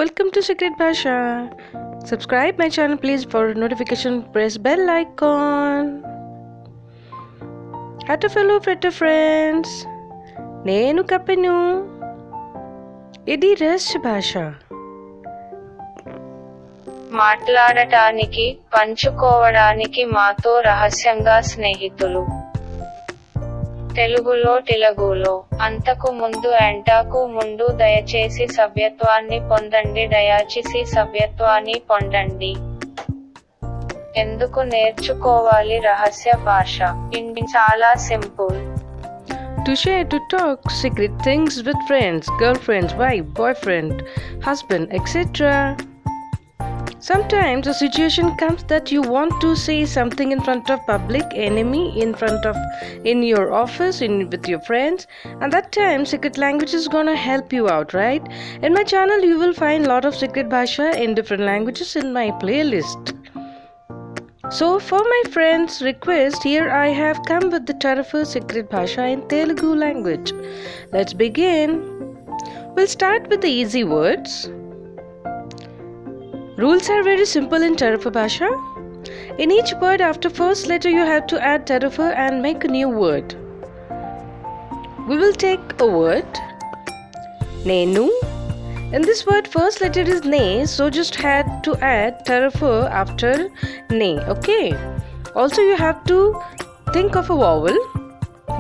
Welcome to Secret Bhasha. Subscribe my channel please for notification. Press bell icon. Hello fellow friends. నేను కపెను. ఇది రహస్య భాష. మాట్లాడటానికి పంచుకోవడానికి మాతో రహస్యంగా స్నేహితులు. తెలుగులో టిలగులో అంతకు ముందు ఎంటాకు ముందు దయచేసి సభ్యత్వాన్ని పొందండి దయచేసి సభ్యత్వాన్ని పొందండి. ఎందుకు నేర్చుకోవాలి రహస్య భాష? చాలా simple. To share, to talk secret things with friends, girlfriends, wife, boyfriend, husband, etc. Sometimes a situation comes that you want to say something in front of public enemy, in your office, with your friends, and that time secret language is gonna help you out, right? In my channel you will find lot of secret bhasha in different languages in my playlist. So for my friends' request, here I have come with the TaRaFa secret bhasha in Telugu language. Let's begin. We'll start with the easy words. Rules are very simple in TaRaFa bhasha. In each word after first letter you have to add TaRaFa and make a new word. We will take a word Nenu. In this word first letter is ne, so just had to add TaRaFa after ne, okay? Also you have to think of a vowel.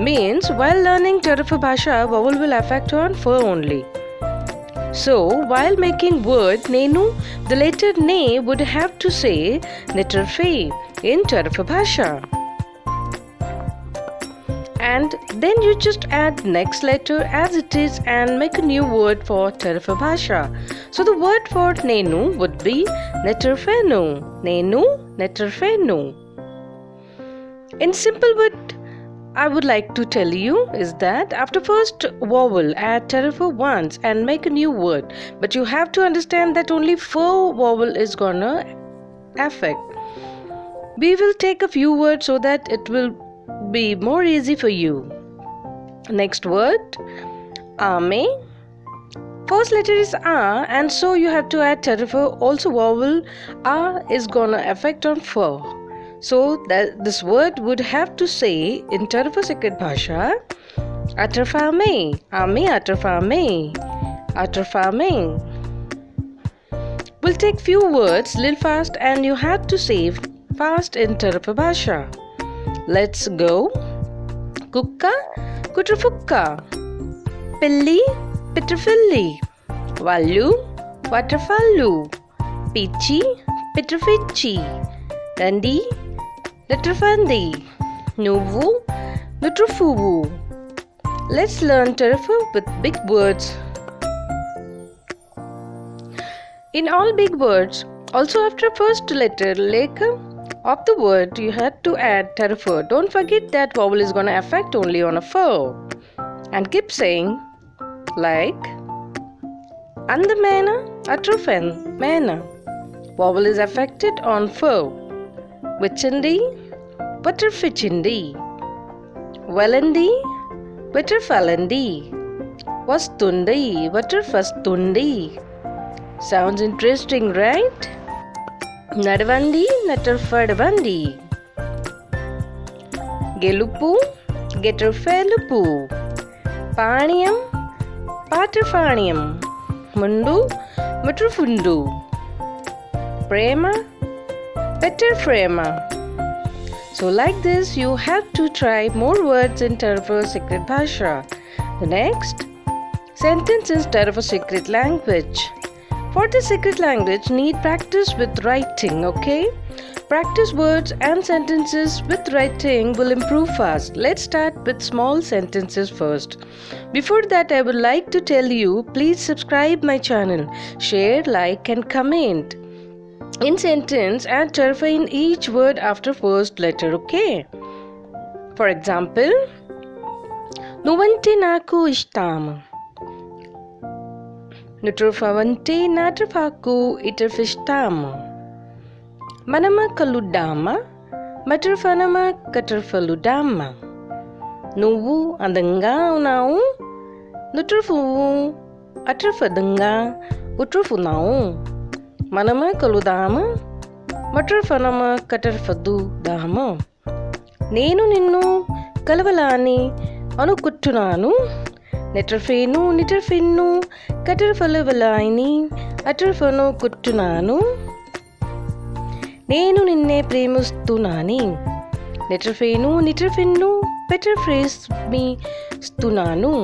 Means while learning TaRaFa bhasha, vowel will affect on fa only. So while making word nenu, the letter ne would have to say letter fe in TaRaFa bhasha. And then you just add next letter as it is and make a new word for TaRaFa bhasha. So the word for nenu would be neterfenu. Nenu, neterfenu. In simple word, I would like to tell you is that after first vowel add TaRaFa once and make a new word. But you have to understand that only four vowel is gonna affect. We will take a few words so that it will be more easy for you. Next word ame. First letter is a and so you have to add TaRaFa. Also vowel a is gonna affect on fa. So that this word would have to say in TaRaFa secret bhasha atarfame. Ame atarfame. Atarfame. We'll take few words little fast and you have to say fast in TaRaFa bhasha. Let's go. Kukka, kutrafukka. Pilli, pitrafilli. Vallu, waterfallu. Pichi, pitrafichi. Dandi, litrafandi. Nuvu, nutrafuvu. Let's learn TaRaFa with big words. In all big words, also after first letter leka of the word you had to add TaRaFa. Don't forget that vowel is gonna affect only on a fa. And keep saying like andamena atrofen mena. Vowel is affected on fa. Vichindi butterfichindi. Velandi butterfalandi. Vastundi butterfastundi. Sounds interesting, right? నడవండి నటర్ఫడవండి. గెలుపు గెటర్ఫెలుపు. పాణ్యం పాటర్ఫాణ్యం. ముండు ముట్రఫుండు. ప్రేమ పెట్టర్ఫ్రేమ. So like this you have to try more words in TaRaFa secret bhasha. The next sentence is TaRaFa secret language. For the secret language, need practice with writing, okay? Practice words and sentences with writing will improve fast. Let's start with small sentences first. Before that, I would like to tell you, please subscribe my channel, share, like and comment. In sentence, add TaRaFa in each word after first letter, okay? For example, Nuvante naku ishtam. Nutrufavante natrafaku itarfishtam. Manama kaludama matarfanama katarfaludama. Nuvu andanga unavu nutrafuvu atarfadanga ఉట్రుఫున్నావు మనమ కలుదామా మట్రఫనమ కటర్ఫద్దు దామా నేను నిన్ను కలవలాని అనుకుంటున్నాను నెటర్ఫేను నిటర్ఫిన్ను కటర్ఫలవలాయిని అటర్ఫను కుట్టున్నాను నేను నిన్నే ప్రేమిస్తున్నాని నెటర్ఫేను నిటర్ఫిన్ను పెటర్ఫ్రేస్ మీ స్తున్నాను.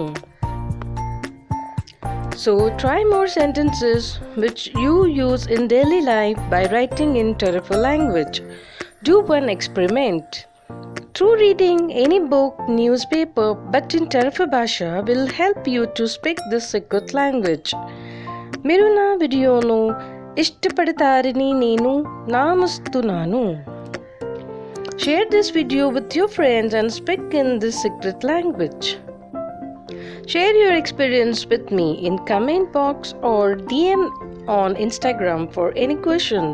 So try more sentences which you use in daily life by writing in TaRaFa language. Do one experiment. Through reading any book, newspaper, but in TaRaFa Bhasha will help you to speak this secret language. మీరు నా వీడియోను ఇష్టపడతారని నేను నమ్ముతున్నాను. Share this video with your friends and speak in this secret language. Share your experience with me in comment box or DM on Instagram for any question.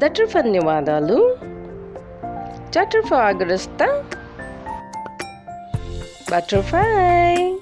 ధన్యవాదాలు. TaRaFa Agrasta. Butterfly.